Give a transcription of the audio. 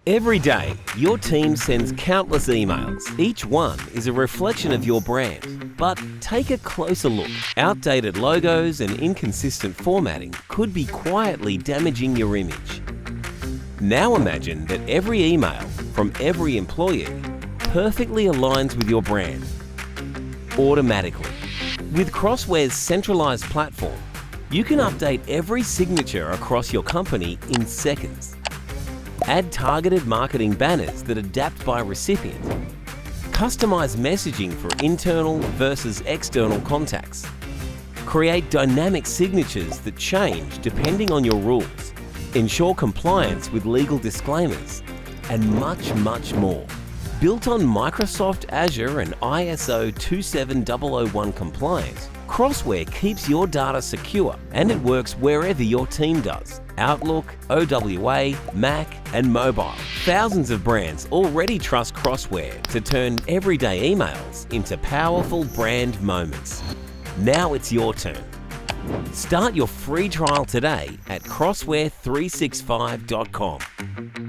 Every day, your team sends countless emails. Each one is a reflection of your brand. But take a closer look. Outdated logos and inconsistent formatting could be quietly damaging your image. Now imagine that every email from every employee perfectly aligns with your brand, automatically. With Crossware's centralized platform, you can update every signature across your company in seconds. Add targeted marketing banners that adapt by recipient. Customize messaging for internal versus external contacts. Create dynamic signatures that change depending on your rules. Ensure compliance with legal disclaimers, and much, much more. Built on Microsoft Azure and ISO 27001 compliant, Crossware keeps your data secure and it works wherever your team does. Outlook, OWA, Mac, and mobile. Thousands of brands already trust Crossware to turn everyday emails into powerful brand moments. Now it's your turn. Start your free trial today at crossware365.com.